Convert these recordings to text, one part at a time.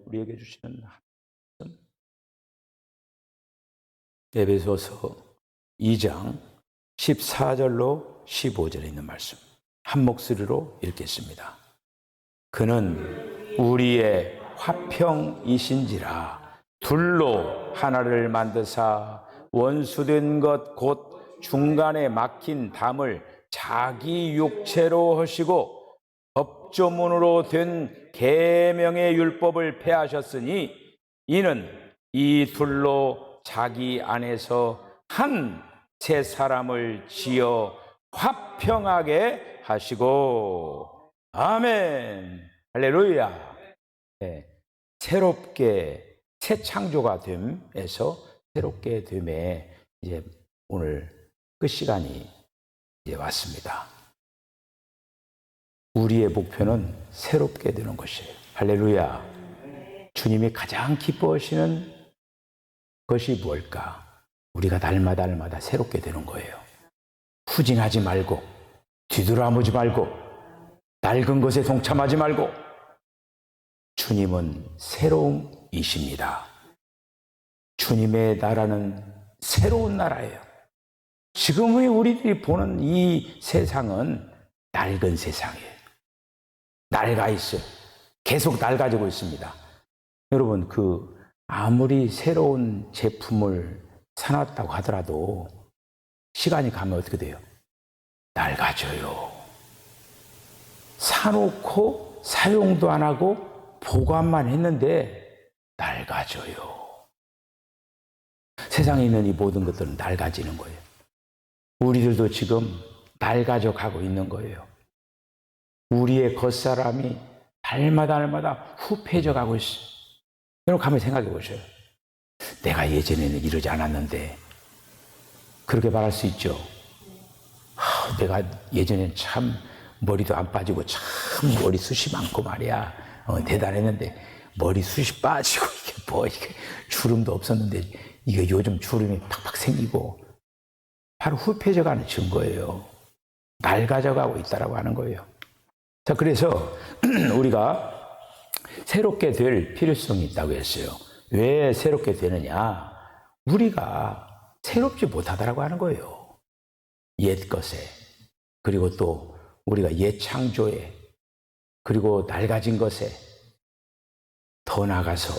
우리에게 주시는 말씀, 에베소서 2장 14절로 15절에 있는 말씀 한 목소리로 읽겠습니다. 그는 우리의 화평이신지라 둘로 하나를 만드사 원수된 것 곧 중간에 막힌 담을 자기 육체로 하시고 법조문으로 된 계명의 율법을 폐하셨으니 이는 이 둘로 자기 안에서 한 새 사람을 지어 화평하게 하시고 아멘 할렐루야. 네, 새롭게 새 창조가 됨에서 새롭게 됨에 이제 오늘 끝 시간이 이제 왔습니다. 우리의 목표는 새롭게 되는 것이에요. 할렐루야. 주님이 가장 기뻐하시는 것이 뭘까? 우리가 날마다 새롭게 되는 거예요. 후진하지 말고 뒤돌아보지 말고 낡은 것에 동참하지 말고 주님은 새로움이십니다. 주님의 나라는 새로운 나라예요. 지금의 우리들이 보는 이 세상은 낡은 세상이에요. 낡아 있어요. 계속 낡아지고 있습니다. 여러분, 아무리 새로운 제품을 사놨다고 하더라도 시간이 가면 어떻게 돼요? 낡아져요. 사놓고 사용도 안 하고 보관만 했는데 낡아져요. 세상에 있는 이 모든 것들은 낡아지는 거예요. 우리들도 지금 낡아져 가고 있는 거예요. 우리의 겉사람이 날마다 후패져 가고 있어요. 여러분 한번 생각해 보세요. 내가 예전에는 이러지 않았는데 그렇게 말할 수 있죠. 내가 예전엔 참 머리도 안 빠지고 참 머리숱이 많고 말이야. 대단했는데 머리숱이 빠지고 이게 주름도 없었는데 이게 요즘 주름이 팍팍 생기고 바로 후패져가는 증거예요. 낡아져가고 있다라고 하는 거예요. 자, 그래서 우리가 새롭게 될 필요성이 있다고 했어요. 왜 새롭게 되느냐? 우리가 새롭지 못하다라고 하는 거예요. 옛 것에, 그리고 또 우리가 옛 창조에, 그리고 낡아진 것에 더 나아가서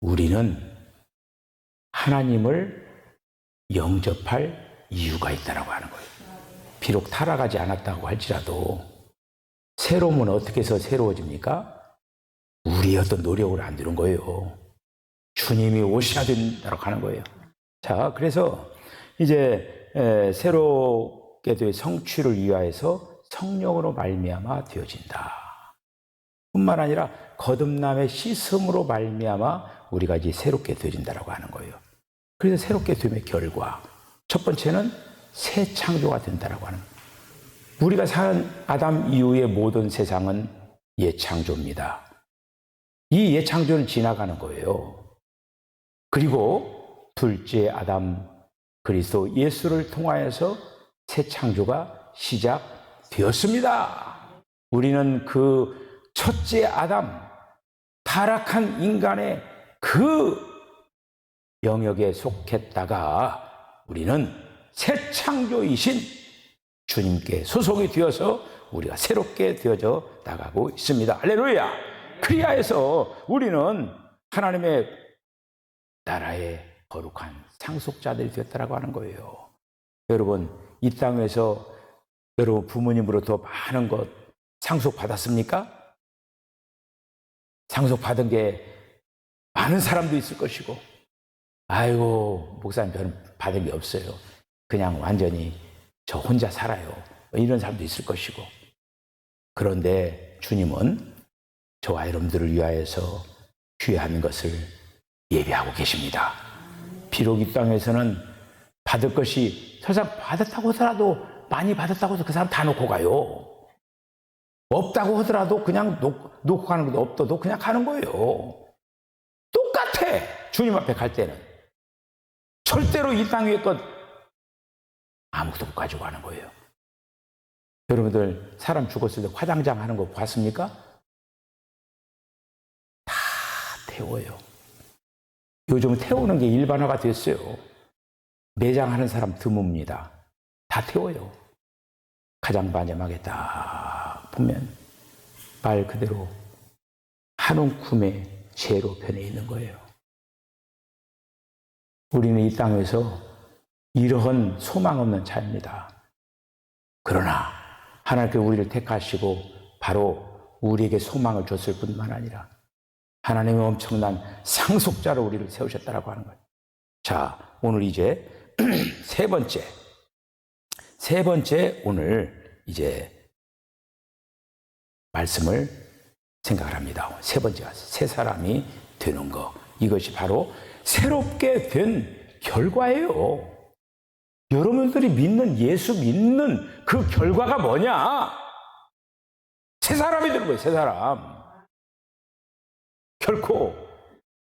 우리는 하나님을 영접할 이유가 있다라고 하는 거예요. 비록 타락하지 않았다고 할지라도 새로움은 어떻게 해서 새로워집니까? 우리의 어떤 노력을 안 두는 거예요. 주님이 오셔야 된다고 하는 거예요. 자, 그래서 이제 새롭게 될 성취를 위하여서 성령으로 말미암아 되어진다. 뿐만 아니라 거듭남의 씻음으로 말미암아 우리가 이제 새롭게 되어진다라고 하는 거예요. 그래서 새롭게 됨의 결과 첫 번째는 새 창조가 된다라고 하는 거예요. 우리가 사는 아담 이후의 모든 세상은 옛 창조입니다. 이 옛 창조는 지나가는 거예요. 그리고 둘째 아담 그리스도 예수를 통하여서 새 창조가 시작되었습니다. 우리는 그 첫째 아담, 타락한 인간의 그 영역에 속했다가 우리는 새 창조이신 주님께 소속이 되어서 우리가 새롭게 되어져 나가고 있습니다. 할렐루야! 그리하여서 우리는 하나님의 나라의 거룩한 상속자들이 되었다라고 하는 거예요. 여러분, 이 땅에서 여러분 부모님으로부터 많은 것 상속받았습니까? 상속받은 게 많은 사람도 있을 것이고, 아이고, 목사님 저는 받은 게 없어요. 그냥 완전히 저 혼자 살아요. 이런 사람도 있을 것이고. 그런데 주님은 저와 여러분들을 위하여서 귀한 것을 예비하고 계십니다. 비록 이 땅에서는 받을 것이 저 사람 받았다고 하더라도 많이 받았다고 해서 그 사람 다 놓고 가요. 없다고 하더라도 그냥 놓고 가는 것도 없어도 그냥 가는 거예요. 똑같아. 주님 앞에 갈 때는 절대로 이 땅 위의 것 아무것도 못 가지고 가는 거예요. 여러분들 사람 죽었을 때 화장장 하는 거 봤습니까? 다 태워요. 요즘 태우는 게 일반화가 됐어요. 매장하는 사람 드뭅니다. 다 태워요. 가장 마지막에 딱 보면 말 그대로 한 움큼의 죄로 변해 있는 거예요. 우리는 이 땅에서 이러한 소망 없는 자입니다. 그러나 하나님께서 우리를 택하시고 바로 우리에게 소망을 줬을 뿐만 아니라 하나님의 엄청난 상속자로 우리를 세우셨다라고 하는 거예요. 자, 오늘 이제 세 번째 오늘 이제 말씀을 생각을 합니다. 세 번째가 새 사람이 되는 거. 이것이 바로 새롭게 된 결과예요. 여러분들이 믿는 예수 믿는 그 결과가 뭐냐? 새 사람이 되는 거예요. 새 사람. 결코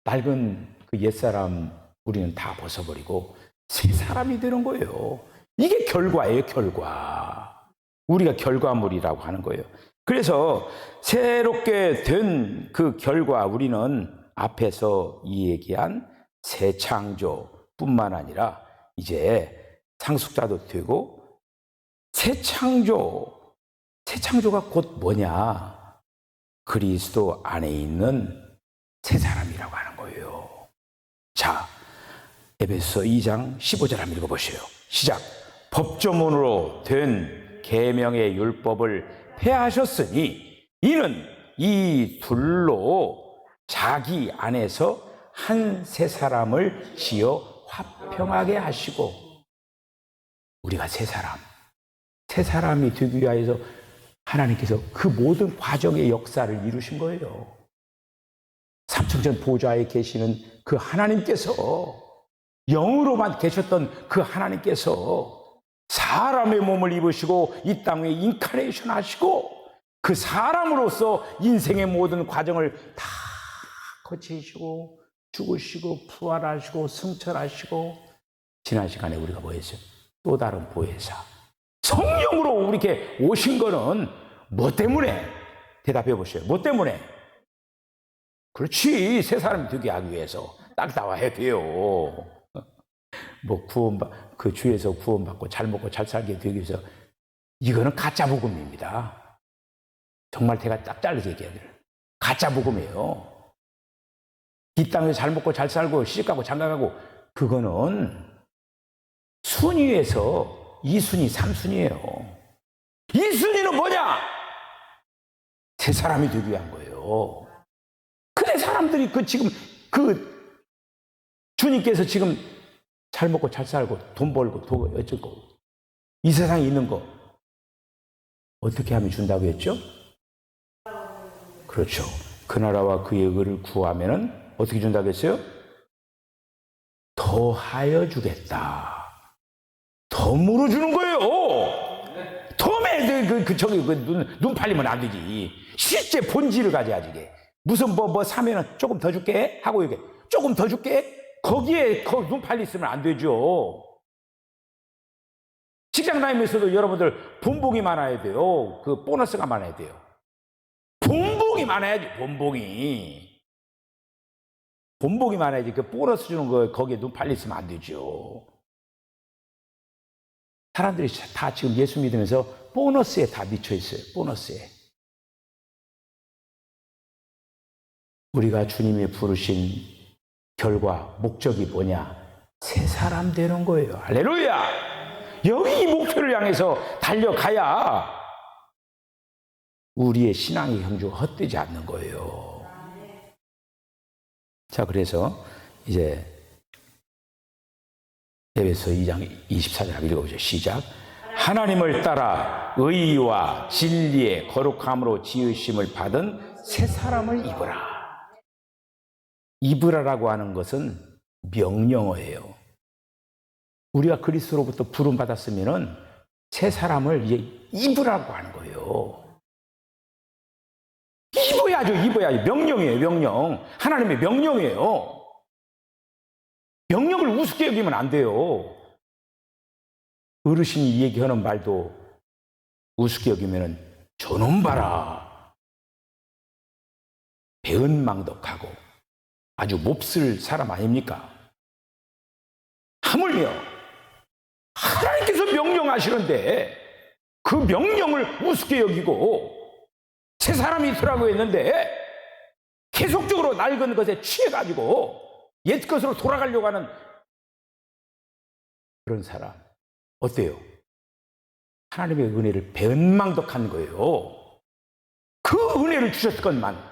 낡은 그 옛사람 우리는 다 벗어버리고 새 사람이 되는 거예요. 이게 결과예요. 결과. 우리가 결과물이라고 하는 거예요. 그래서 새롭게 된 그 결과 우리는 앞에서 이 얘기한 새 창조뿐만 아니라 이제 상속자도 되고 새 창조가 곧 뭐냐? 그리스도 안에 있는 새 사람이라고 하는 거예요. 자, 에베소서 2장 15절 한번 읽어보세요. 시작. 법조문으로 된 계명의 율법을 폐하셨으니 이는 이 둘로 자기 안에서 한 새 사람을 지어 화평하게 하시고 우리가 새 사람이 되기 위하여서 하나님께서 그 모든 과정의 역사를 이루신 거예요. 삼층전 보좌에 계시는 그 하나님께서 영으로만 계셨던 그 하나님께서 사람의 몸을 입으시고 이 땅에 인카네이션 하시고 그 사람으로서 인생의 모든 과정을 다 거치시고 죽으시고 부활하시고 승천하시고 지난 시간에 우리가 뭐 했어요? 또 다른 보혜사 성령으로 우리에게 오신 거는 뭐 때문에? 대답해 보세요. 뭐 때문에? 그렇지. 새 사람이 되게 하기 위해서 딱 나와야 돼요. 뭐 그 주에서 구원받고 잘 먹고 잘 살게 되기 위해서 이거는 가짜 복음입니다. 정말 제가 딱 잘라서 얘기해야 돼요. 가짜 복음이에요. 이 땅에서 잘 먹고 잘 살고 시집가고 장가가고 그거는 순위에서 2순위, 3순위예요. 2순위는 뭐냐? 새 사람이 되기 위한 거예요. 근데 사람들이 지금 주님께서 지금 잘 먹고 잘 살고 돈 벌고 어쩌고 이 세상에 있는 거 어떻게 하면 준다고 했죠? 그렇죠. 그 나라와 그의 의를 구하면은 어떻게 준다고 했어요? 더하여 주겠다. 덤으로 주는 거예요. 덤에 눈 팔리면 안 되지. 실제 본질을 가져야지. 이게. 무슨 뭐 사면은 조금 더 줄게 하고 이게 조금 더 줄게 거기에 눈 팔리면 안 되죠. 직장 다니면서도 여러분들 본봉이 많아야 돼요. 그 보너스가 많아야 돼요. 본봉이 많아야지. 본봉이 많아야지. 그 보너스 주는 거 거기에 눈 팔리면 안 되죠. 사람들이 다 지금 예수 믿으면서 보너스에 다 미쳐 있어요. 보너스에. 우리가 주님이 부르신 결과, 목적이 뭐냐? 새 사람 되는 거예요. 할렐루야! 여기 이 목표를 향해서 달려가야 우리의 신앙의 경주가 헛되지 않는 거예요. 자, 그래서 이제 에베소 2장 24절 읽어보죠. 시작. 하나님을 따라 의와 진리의 거룩함으로 지으심을 받은 새 사람을 입으라. 입으라라고 하는 것은 명령어예요. 우리가 그리스도로부터 부름 받았으면은 새 사람을 이제 입으라고 하는 거예요. 입어야죠. 명령이에요. 명령. 하나님의 명령이에요. 명령을 우습게 여기면 안 돼요. 어르신이 얘기하는 말도 우습게 여기면은 저놈 봐라. 배은망덕하고 아주 몹쓸 사람 아닙니까? 하물며 하나님께서 명령하시는데 그 명령을 우습게 여기고 새 사람이 있으라고 했는데 계속적으로 낡은 것에 취해가지고 옛 것으로 돌아가려고 하는 그런 사람 어때요? 하나님의 은혜를 배은망덕한 거예요. 그 은혜를 주셨을 것만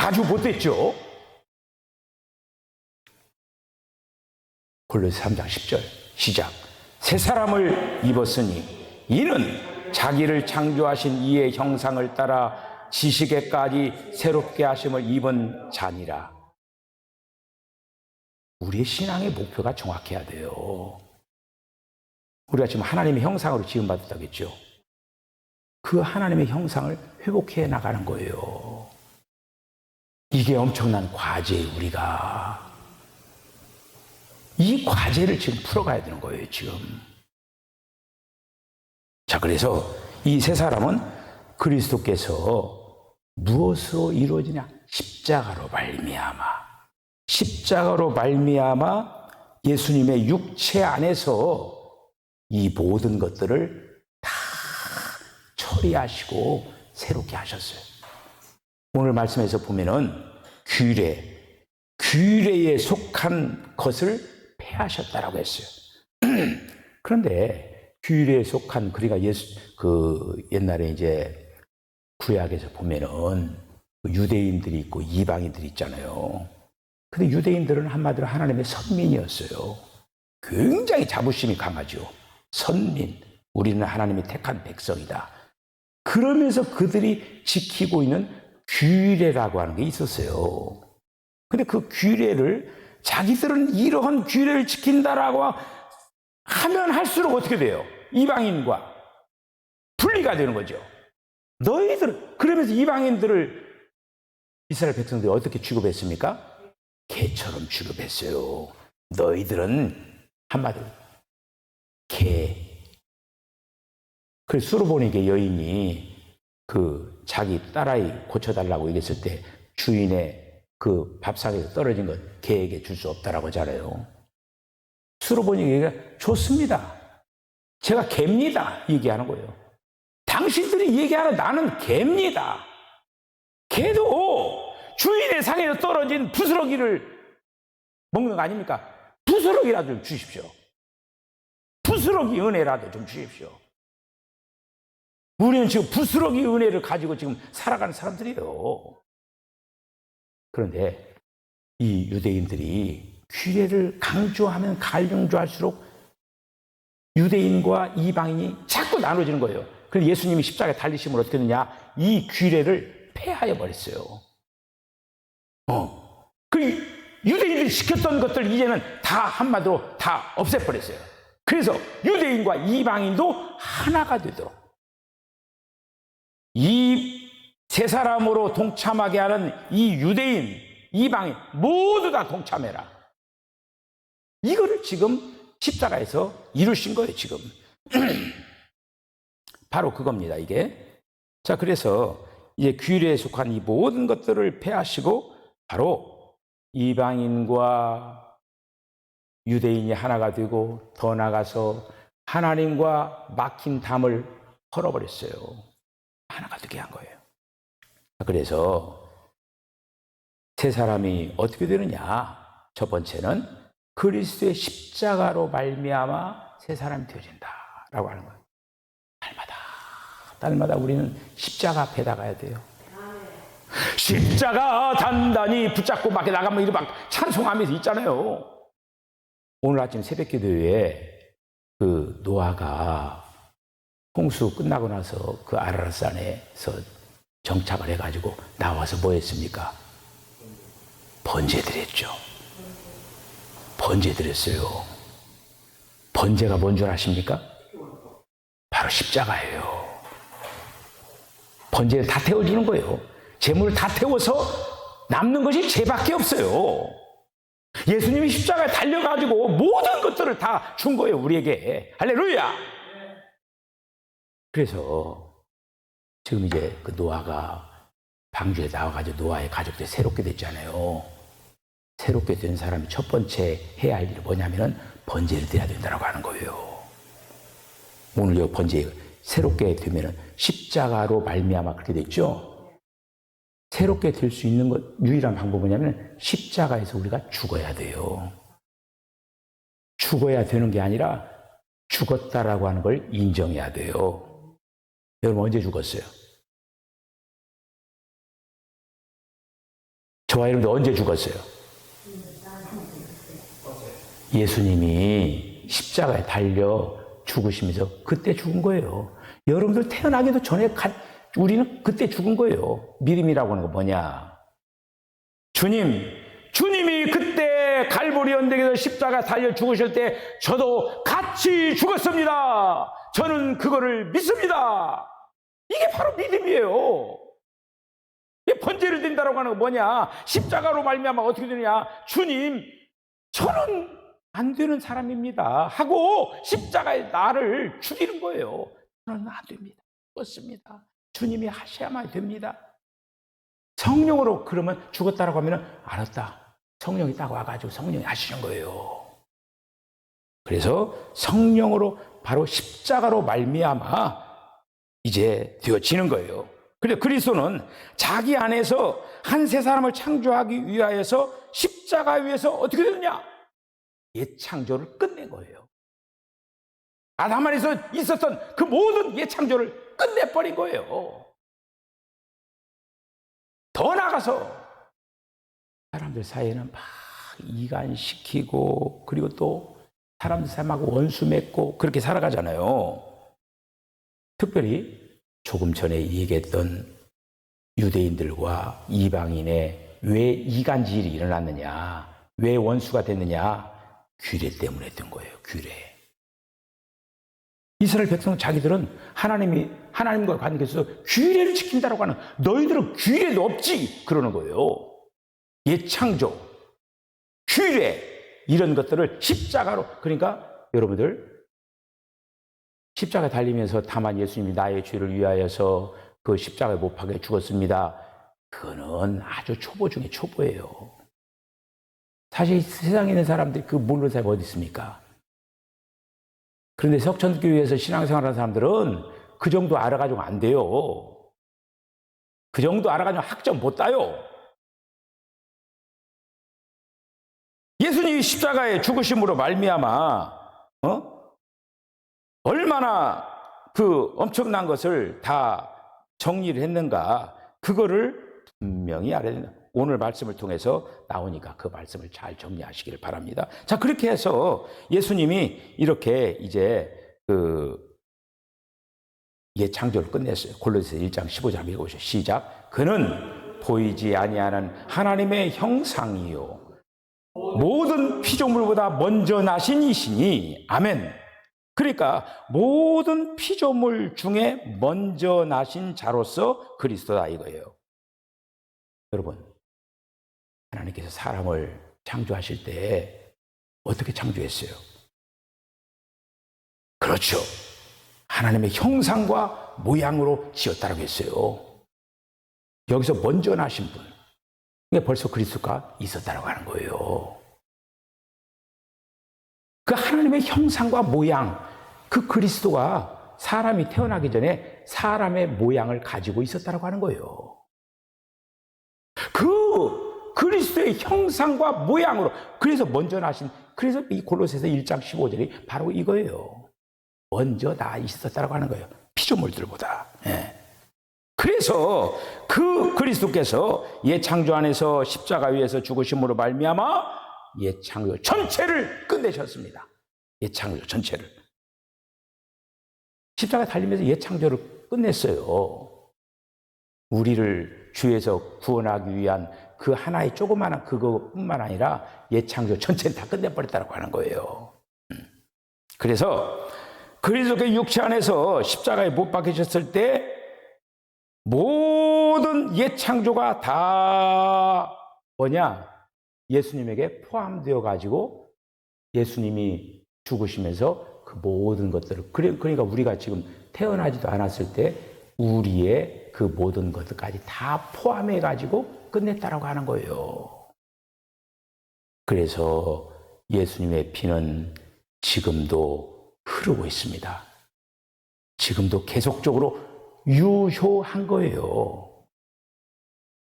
아주 못됐죠. 골로새 3장 10절 시작. 새 사람을 입었으니 이는 자기를 창조하신 이의 형상을 따라 지식에까지 새롭게 하심을 입은 자니라. 우리의 신앙의 목표가 정확해야 돼요. 우리가 지금 하나님의 형상으로 지음받았다고 했죠. 그 하나님의 형상을 회복해 나가는 거예요. 이게 엄청난 과제예요. 우리가 이 과제를 지금 풀어가야 되는 거예요. 지금. 자, 그래서 이 세 사람은 그리스도께서 무엇으로 이루어지냐? 십자가로 말미암아. 십자가로 말미암아 예수님의 육체 안에서 이 모든 것들을 다 처리하시고 새롭게 하셨어요. 오늘 말씀에서 보면은 규례에 속한 것을 폐하셨다라고 했어요. 그런데 규례에 속한, 그러니까 옛날에 이제 구약에서 보면은 유대인들이 있고 이방인들이 있잖아요. 근데 유대인들은 한마디로 하나님의 선민이었어요. 굉장히 자부심이 강하죠. 선민, 우리는 하나님이 택한 백성이다. 그러면서 그들이 지키고 있는 규례라고 하는 게 있었어요. 근데 그 규례를 자기들은 이러한 규례를 지킨다라고 하면 할수록 어떻게 돼요? 이방인과 분리가 되는 거죠. 그러면서 이방인들을 이스라엘 백성들이 어떻게 취급했습니까? 개처럼 취급했어요. 너희들은 한마디로 개. 그래서 수르보니게 여인이 그 자기 딸아이 고쳐달라고 얘기했을 때 주인의 그 밥상에서 떨어진 것 개에게 줄 수 없다라고 하잖아요. 수르보니게 좋습니다. 제가 개입니다. 얘기하는 거예요. 당신들이 얘기하는 나는 개입니다. 개도 주인의 상에서 떨어진 부스러기를 먹는 거 아닙니까? 부스러기라도 좀 주십시오. 부스러기 은혜라도 좀 주십시오. 우리는 지금 부스러기 은혜를 가지고 지금 살아가는 사람들이에요. 그런데 이 유대인들이 규례를 강조하면 강조할수록 유대인과 이방인이 자꾸 나눠지는 거예요. 그래서 예수님이 십자가에 달리심을 어떻게 했느냐? 이 규례를 폐하여 버렸어요. 그 유대인들이 지켰던 것들 이제는 다 한마디로 다 없애버렸어요. 그래서 유대인과 이방인도 하나가 되도록 이 세 사람으로 동참하게 하는 이 유대인, 이방인 모두 다 동참해라. 이거를 지금 십자가에서 이루신 거예요, 지금. 바로 그겁니다, 이게. 자, 그래서 이제 규례에 속한 이 모든 것들을 폐하시고 바로 이방인과 유대인이 하나가 되고 더 나아가서 하나님과 막힌 담을 헐어버렸어요. 하나가 되게 한 거예요. 그래서 세 사람이 어떻게 되느냐? 첫 번째는 그리스도의 십자가로 말미암아 세 사람이 되어진다라고 하는 거예요. 날마다 우리는 십자가 앞에 나가야 돼요. 십자가 단단히 붙잡고 막 나가면 이렇게 막 찬송하면서 있잖아요. 오늘 아침 새벽기도에 그 노아가 홍수 끝나고 나서 그 아라랏산에서 정착을 해가지고 나와서 뭐 했습니까? 번제 드렸죠. 번제 드렸어요. 번제가 뭔 줄 아십니까? 바로 십자가예요. 번제를 다 태워주는 거예요. 제물을 다 태워서 남는 것이 죄밖에 없어요. 예수님이 십자가에 달려가지고 모든 것들을 다 준 거예요, 우리에게. 할렐루야! 그래서 지금 이제 그 노아가 방주에 나와가지고 노아의 가족들이 새롭게 됐잖아요. 새롭게 된 사람이 첫 번째 해야 할 일이 뭐냐면은 번제를 드려야 된다고 하는 거예요. 오늘 이 번제 새롭게 되면은 십자가로 말미암아 그렇게 됐죠. 새롭게 될 수 있는 것 유일한 방법은 뭐냐면 십자가에서 우리가 죽어야 돼요. 죽어야 되는 게 아니라 죽었다라고 하는 걸 인정해야 돼요. 여러분 언제 죽었어요? 저와 여러분들 언제 죽었어요? 예수님이 십자가에 달려 죽으시면서 그때 죽은 거예요. 여러분들 태어나기도 전에 우리는 그때 죽은 거예요. 믿음이라고 하는 거 뭐냐? 주님이 그때 갈보리 언덕에서 십자가 달려 죽으실 때 저도 같이 죽었습니다. 저는 그거를 믿습니다. 이게 바로 믿음이에요. 번제를 드린다고 하는 거 뭐냐? 십자가로 말미암아 어떻게 되느냐? 주님, 저는 안 되는 사람입니다 하고 십자가에 나를 죽이는 거예요. 저는 안 됩니다. 죽었습니다. 주님이 하셔야만 됩니다. 성령으로 그러면 죽었다라고 하면 알았다. 성령이 딱 와가지고 성령이 하시는 거예요. 그래서 성령으로 바로 십자가로 말미암아 이제 되어지는 거예요. 그래서 그리스도는 자기 안에서 한 새 사람을 창조하기 위하여서 십자가 위에서 어떻게 되느냐? 옛 창조를 끝낸 거예요. 아담 안에서 있었던 그 모든 옛 창조를 끝내버린 거예요. 더 나아가서 사람들 사이에는 막 이간시키고 그리고 또 사람들 사이하고 원수 맺고 그렇게 살아가잖아요. 특별히 조금 전에 얘기했던 유대인들과 이방인의 왜 이간질이 일어났느냐, 왜 원수가 됐느냐, 규례 때문에 된 거예요. 규례. 이스라엘 백성 자기들은 하나님과 관계에서 규례를 지킨다라고 하는, 너희들은 규례도 없지 그러는 거예요. 옛 창조, 규례 이런 것들을 십자가로, 그러니까 여러분들 십자가에 달리면서 다만 예수님이 나의 죄를 위하여서 그 십자가에 못 박혀 죽었습니다. 그거는 아주 초보 중에 초보예요. 사실 세상에 있는 사람들이 그 모르는 사람이 어디 있습니까? 그런데 석천교회에서 신앙생활하는 사람들은 그 정도 알아가지고 안 돼요. 그 정도 알아가지고 학점 못 따요. 예수님이 십자가에 죽으심으로 말미암아 얼마나 그 엄청난 것을 다 정리를 했는가, 그거를 분명히 알아야 된다. 오늘 말씀을 통해서 나오니까 그 말씀을 잘 정리하시기를 바랍니다. 자, 그렇게 해서 예수님이 이렇게 이제 옛 창조를 끝냈어요. 골로새서 1장 15절 읽어보시죠. 시작. 그는 보이지 아니하는 하나님의 형상이요 모든 피조물보다 먼저 나신 이시니. 아멘. 그러니까 모든 피조물 중에 먼저 나신 자로서 그리스도다 이거예요. 여러분, 하나님께서 사람을 창조하실 때 어떻게 창조했어요? 그렇죠. 하나님의 형상과 모양으로 지었다고 했어요. 여기서 먼저 나신 분, 이게 벌써 그리스도가 있었다고 하는 거예요. 그 하나님의 형상과 모양, 그 그리스도가 사람이 태어나기 전에 사람의 모양을 가지고 있었다고 하는 거예요. 그 그리스도의 형상과 모양으로, 그래서 먼저 나신, 그래서 이 골로새서 1장 15절이 바로 이거예요. 먼저 나 있었다고 하는 거예요. 피조물들보다. 예. 그래서 그 그리스도께서 옛 창조 안에서 십자가 위에서 죽으심으로 말미암아 옛 창조 전체를 끝내셨습니다. 옛 창조 전체를. 십자가 달리면서 옛 창조를 끝냈어요. 우리를 주에서 구원하기 위한 그 하나의 조그마한 그거뿐만 아니라 옛 창조 전체를 다 끝내버렸다고 하는 거예요. 그래서 그리스도의 육체 안에서 십자가에 못 박히셨을 때 모든 옛 창조가 다 뭐냐? 예수님에게 포함되어 가지고 예수님이 죽으시면서 그 모든 것들을, 그러니까 우리가 지금 태어나지도 않았을 때 우리의 그 모든 것들까지 다 포함해 가지고 끝냈다라고 하는 거예요. 그래서 예수님의 피는 지금도 흐르고 있습니다. 지금도 계속적으로 유효한 거예요.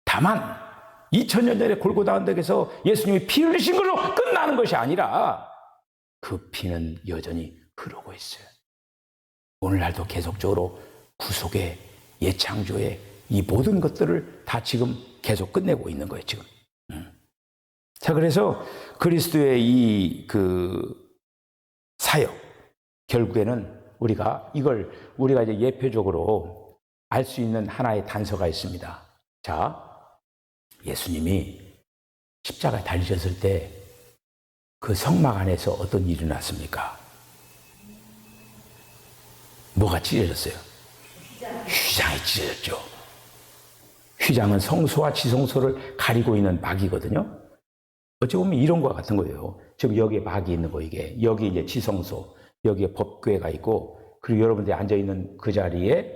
다만 2000년 전에 골고다 언덕에서 예수님이 피 흘리신 걸로 끝나는 것이 아니라 그 피는 여전히 흐르고 있어요. 오늘날도 계속적으로 구속의 예창조의 이 모든 것들을 다 지금 계속 끝내고 있는 거예요, 지금. 자, 그래서 그리스도의 이 사역, 결국에는 우리가 이제 예표적으로 알 수 있는 하나의 단서가 있습니다. 자, 예수님이 십자가에 달리셨을 때 그 성막 안에서 어떤 일이 났습니까? 뭐가 찢어졌어요? 휘장이 찢어졌죠. 휘장은 성소와 지성소를 가리고 있는 막이거든요. 어찌 보면 이런 거와 같은 거예요. 지금 여기에 막이 있는 거, 이게. 여기 이제 지성소, 여기에 법궤가 있고, 그리고 여러분들이 앉아있는 그 자리에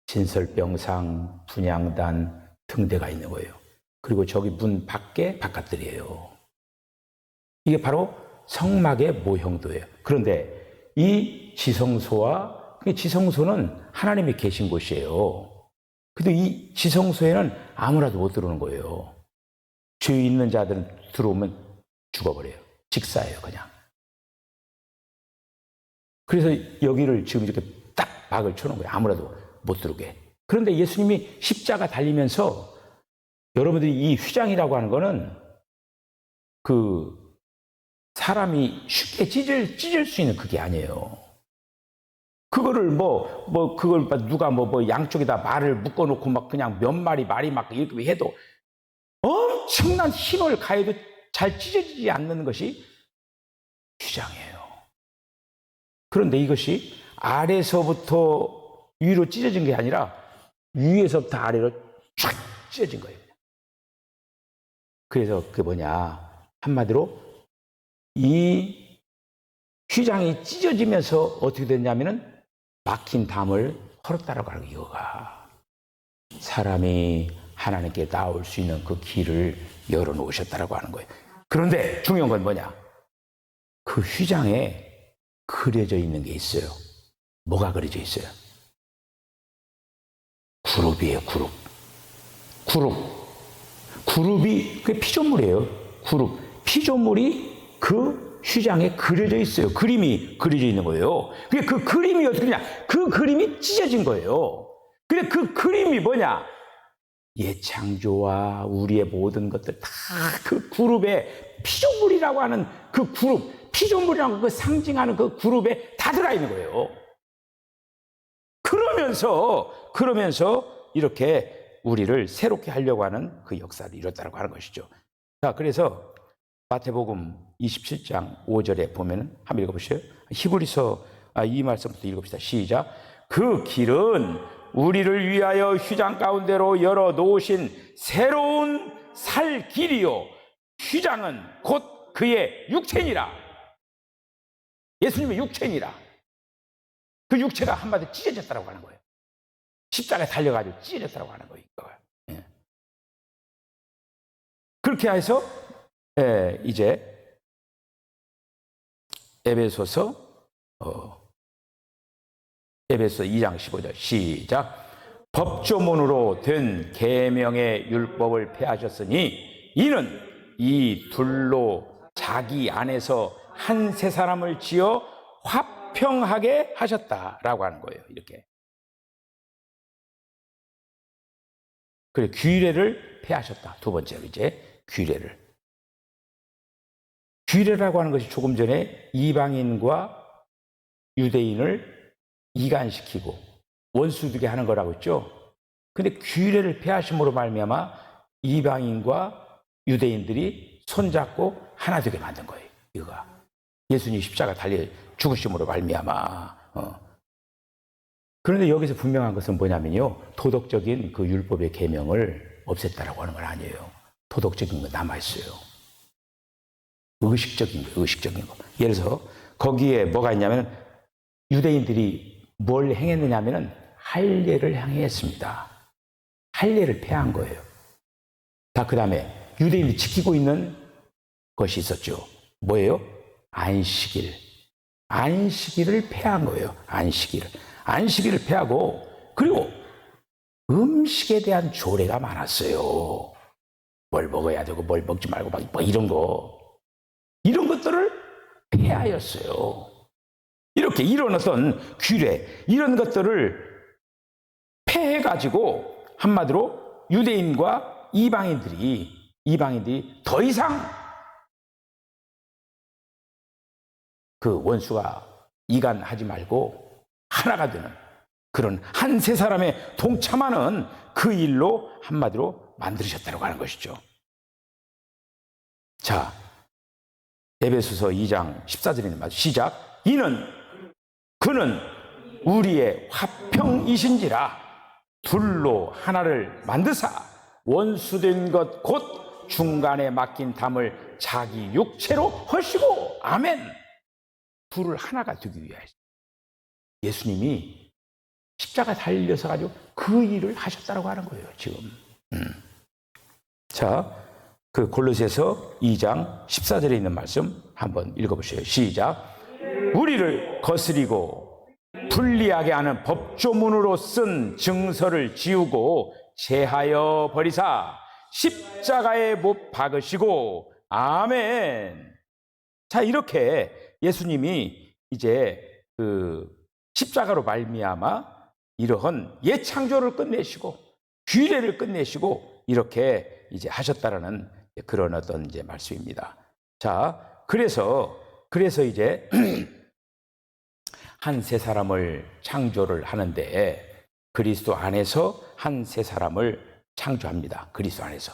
진설병상, 분향단, 등대가 있는 거예요. 그리고 저기 문 밖에 바깥들이에요. 이게 바로 성막의 모형도예요. 그런데 이 지성소는 하나님이 계신 곳이에요. 근데 이 지성소에는 아무라도 못 들어오는 거예요. 죄 있는 자들은 들어오면 죽어버려요. 직사예요, 그냥. 그래서 여기를 지금 이렇게 딱 막을 쳐놓은 거예요. 아무라도 못 들어오게. 그런데 예수님이 십자가 달리면서 여러분들이 이 휘장이라고 하는 거는 사람이 쉽게 찢을 수 있는 그게 아니에요. 그거를 그걸 누가 양쪽에다 말을 묶어놓고 막 그냥 몇 마리 말이 막 이렇게 해도 엄청난 힘을 가해도 잘 찢어지지 않는 것이 휘장이에요. 그런데 이것이 아래서부터 위로 찢어진 게 아니라 위에서부터 아래로 쫙 찢어진 거예요. 그래서 그게 뭐냐, 한마디로 이 휘장이 찢어지면서 어떻게 됐냐면은 막힌 담을 헐었다라고 하는 이거가 사람이 하나님께 나올 수 있는 그 길을 열어놓으셨다라고 하는 거예요. 그런데 중요한 건 뭐냐? 그 휘장에 그려져 있는 게 있어요. 뭐가 그려져 있어요? 그룹이에요, 그룹. 그룹이 그게 피조물이에요. 그룹. 피조물이 그 휘장에 그려져 있어요. 그림이 그려져 있는 거예요. 그게 그 그림이 어떻게 되냐? 그 그림이 찢어진 거예요. 근데 그 그림이 뭐냐? 예창조와 우리의 모든 것들 다 그 그룹에 피조물이라고 하는 그 그룹, 피조물이라고 그 상징하는 그 그룹에 다 들어가 있는 거예요. 그러면서 이렇게 우리를 새롭게 하려고 하는 그 역사를 이뤘다고 하는 것이죠. 자, 그래서 마태복음 27장 5절에 보면 한번 읽어보세요. 히브리서 이 말씀부터 읽읍시다. 시작. 그 길은 우리를 위하여 휘장 가운데로 열어 놓으신 새로운 살 길이요, 휘장은 곧 그의 육체니라. 예수님의 육체니라. 그 육체가 한마디 찢어졌다고 하는 거예요. 십자가에 달려가지고 찢어졌다고 하는 거예요. 예. 그렇게 해서 이제 에베소서 2장 15절 시작. 법조문으로 된 계명의 율법을 폐하셨으니 이는 이 둘로 자기 안에서 한 세 사람을 지어 화평하게 하셨다라고 하는 거예요. 이렇게. 그래, 규례를 폐하셨다. 두 번째로 이제 규례라고 하는 것이 조금 전에 이방인과 유대인을 이간시키고 원수되게 하는 거라고 했죠. 근데 규례를 폐하심으로 말미암아 이방인과 유대인들이 손잡고 하나 되게 만든 거예요. 이거가 예수님 십자가 달려 죽으심으로 말미암아. 그런데 여기서 분명한 것은 뭐냐면요, 도덕적인 그 율법의 계명을 없앴다라고 하는 건 아니에요. 도덕적인 거 남아 있어요. 의식적인 거. 예를 들어서 거기에 뭐가 있냐면 유대인들이 뭘 행했느냐면은 할례를 향해 했습니다. 할례를 폐한 거예요. 자, 그 다음에 유대인이 지키고 있는 것이 있었죠. 뭐예요? 안식일. 안식일을 폐한 거예요. 안식일을 폐하고, 그리고 음식에 대한 조례가 많았어요. 뭘 먹어야 되고 뭘 먹지 말고 막 뭐 이런 것들을 폐하였어요. 이렇게 이런 어떤 규례, 이런 것들을 폐해가지고 한마디로 유대인과 이방인들이 더 이상 그 원수가 이간하지 말고 하나가 되는 그런 한 세 사람의 동참하는 그 일로 한마디로 만드셨다고 하는 것이죠. 자, 에베소서 2장 14절에 있는 말 시작. 그는 우리의 화평이신지라 둘로 하나를 만드사 원수된 것 곧 중간에 막힌 담을 자기 육체로 허시고 아멘. 둘을 하나가 되기 위하여 예수님이 십자가 달려서 가지고 그 일을 하셨다고 하는 거예요, 지금. 자, 그 골로새서 2장 14절에 있는 말씀 한번 읽어보세요. 시작. 우리를 거스리고 불리하게 하는 법조문으로 쓴 증서를 지우고 제하여 버리사 십자가에 못 박으시고 아멘. 자, 이렇게 예수님이 이제 그 십자가로 말미암아 이러한 옛창조를 끝내시고 규례를 끝내시고 이렇게 이제 하셨다라는 그런 어떤 이제 말씀입니다. 자, 그래서 이제 한 세 사람을 창조를 하는데 그리스도 안에서 한 세 사람을 창조합니다. 그리스도 안에서.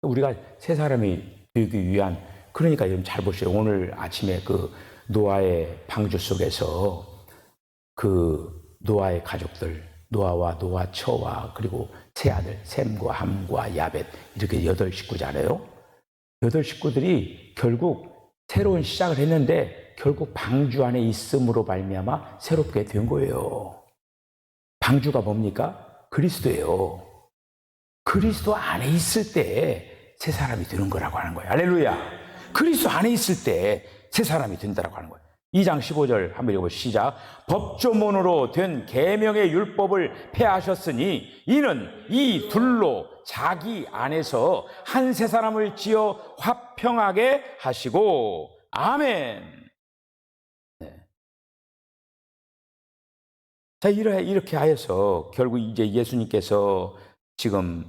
우리가 세 사람이 되기 위한, 그러니까 여러분 잘 보세요. 오늘 아침에 그 노아의 방주 속에서 그 노아의 가족들, 노아와 노아 처와 그리고 세 아들 셈과 함과 야벳, 이렇게 8식구잖아요. 8식구들이 결국 새로운 시작을 했는데 결국 방주 안에 있음으로 말미암아 새롭게 된 거예요. 방주가 뭡니까? 그리스도예요. 그리스도 안에 있을 때 새 사람이 되는 거라고 하는 거예요. 할렐루야. 그리스도 안에 있을 때 새 사람이 된다고 하는 거예요. 2장 15절 한번 읽어보시죠. 시작. 법조문으로 된 계명의 율법을 폐하셨으니 이는 이 둘로 자기 안에서 한 세 사람을 지어 화평하게 하시고 아멘. 네. 자, 이렇게 하여서 결국 이제 예수님께서 지금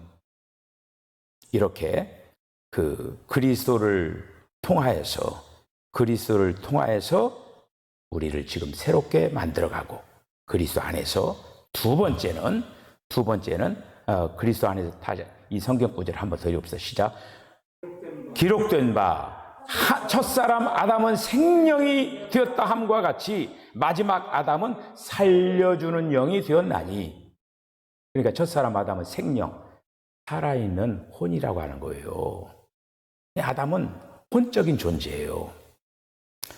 이렇게 그 그리스도를 통하여서 우리를 지금 새롭게 만들어가고 그리스도 안에서 두 번째는 그리스도 안에서 이 성경 구절을 한번 더 읽읍시다. 시작. 기록된 바 첫사람 아담은 생명이 되었다 함과 같이 마지막 아담은 살려주는 영이 되었나니. 그러니까 첫사람 아담은 생명, 살아있는 혼이라고 하는 거예요. 아담은 혼적인 존재예요.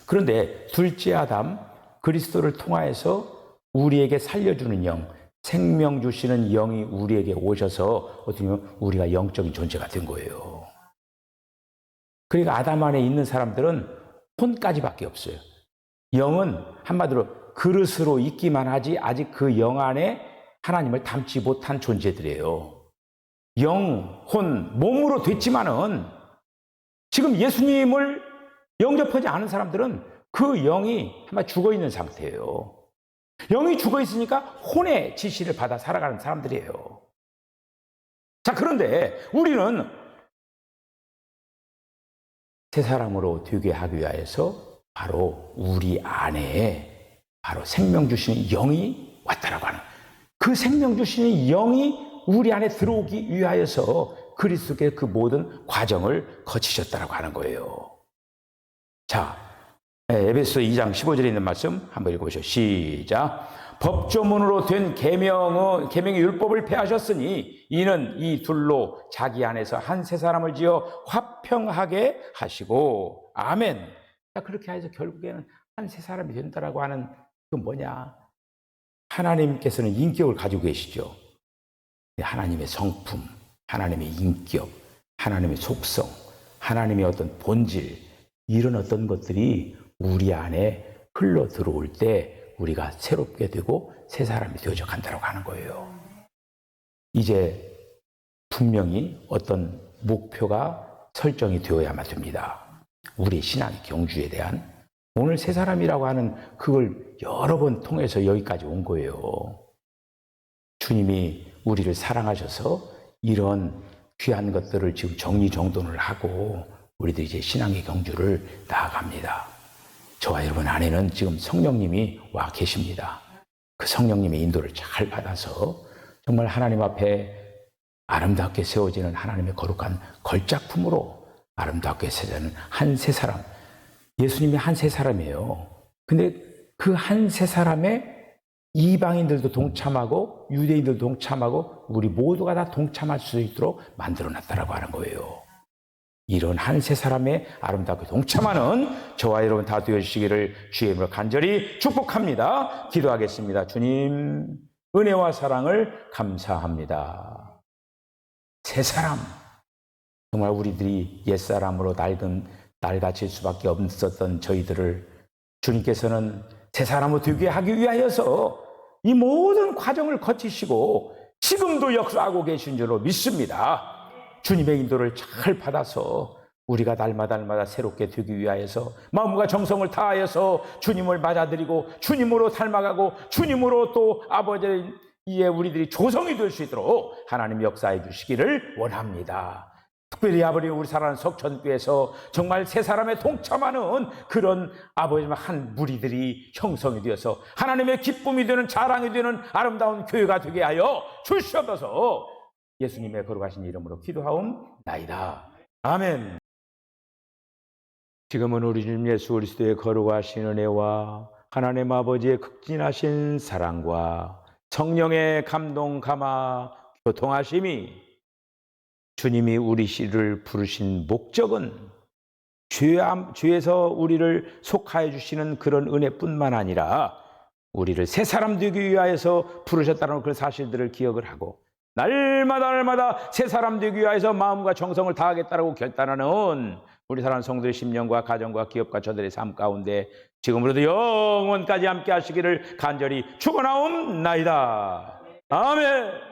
그런데 둘째 아담 그리스도를 통하여서 우리에게 살려주는 영, 생명 주시는 영이 우리에게 오셔서 어떻게 보면 우리가 영적인 존재가 된 거예요. 그러니까 아담 안에 있는 사람들은 혼까지밖에 없어요. 영은 한마디로 그릇으로 있기만 하지 아직 그 영 안에 하나님을 담지 못한 존재들이에요. 영, 혼, 몸으로 됐지만은 지금 예수님을 영접하지 않은 사람들은 그 영이 아마 죽어 있는 상태예요. 영이 죽어 있으니까 혼의 지시를 받아 살아가는 사람들이에요. 자, 그런데 우리는 새 사람으로 되게 하기 위해서 바로 우리 안에 바로 생명 주시는 영이 왔다라고 하는, 그 생명 주시는 영이 우리 안에 들어오기 위하여서 그리스도의 그 모든 과정을 거치셨다라고 하는 거예요. 자, 에베소 2장 15절에 있는 말씀 한번 읽어보시죠. 시작. 법조문으로 된 계명의 율법을 폐하셨으니 이는 이 둘로 자기 안에서 한 세 사람을 지어 화평하게 하시고 아멘. 자, 그렇게 해서 결국에는 한 세 사람이 된다라고 하는 그 뭐냐? 하나님께서는 인격을 가지고 계시죠. 하나님의 성품, 하나님의 인격, 하나님의 속성, 하나님의 어떤 본질, 이런 어떤 것들이 우리 안에 흘러 들어올 때 우리가 새롭게 되고 새 사람이 되어져 간다고 하는 거예요. 이제 분명히 어떤 목표가 설정이 되어야만 됩니다. 우리 신앙 경주에 대한 오늘 새 사람이라고 하는 그걸 여러 번 통해서 여기까지 온 거예요. 주님이 우리를 사랑하셔서 이런 귀한 것들을 지금 정리정돈을 하고 우리들이 이제 신앙의 경주를 나아갑니다. 저와 여러분 안에는 지금 성령님이 와 계십니다. 그 성령님의 인도를 잘 받아서 정말 하나님 앞에 아름답게 세워지는 하나님의 거룩한 걸작품으로 아름답게 세워지는 한 세 사람. 예수님이 한 세 사람이에요. 근데 그 한 세 사람에 이방인들도 동참하고 유대인들도 동참하고 우리 모두가 다 동참할 수 있도록 만들어놨다라고 하는 거예요. 이런 한 세 사람의 아름답게 동참하는 저와 여러분 다 되어주시기를 주의 이름으로 간절히 축복합니다. 기도하겠습니다. 주님, 은혜와 사랑을 감사합니다. 새 사람, 정말 우리들이 옛사람으로 낡아질 수밖에 없었던 저희들을 주님께서는 새 사람으로 되게 하기 위하여서 이 모든 과정을 거치시고 지금도 역사하고 계신 줄로 믿습니다. 주님의 인도를 잘 받아서 우리가 날마다 새롭게 되기 위하여서 마음과 정성을 다하여서 주님을 맞아들이고 주님으로 닮아가고 주님으로 또 아버지의 우리들이 조성이 될 수 있도록 하나님 역사해 주시기를 원합니다. 특별히 아버지 우리 사랑하는 석천교회에서 정말 세 사람에 동참하는 그런 아버지의 한 무리들이 형성이 되어서 하나님의 기쁨이 되는 자랑이 되는 아름다운 교회가 되게 하여 주시옵소서. 예수님의 거룩하신 이름으로 기도하옵나이다. 아멘. 지금은 우리 주님 예수 그리스도의 거룩하신 은혜와 하나님 아버지의 극진하신 사랑과 성령의 감동 감화 교통하심이 주님이 우리 씨를 부르신 목적은 죄에서 우리를 속하여 주시는 그런 은혜뿐만 아니라 우리를 새 사람 되기 위하여서 부르셨다는 그 사실들을 기억을 하고 날마다 새 사람 되기 위하여서 마음과 정성을 다하겠다라고 결단하는 우리 사랑하는 성도의 심령과 가정과 기업과 저들의 삶 가운데 지금으로도 영원까지 함께 하시기를 간절히 축원하옵나이다. 아멘.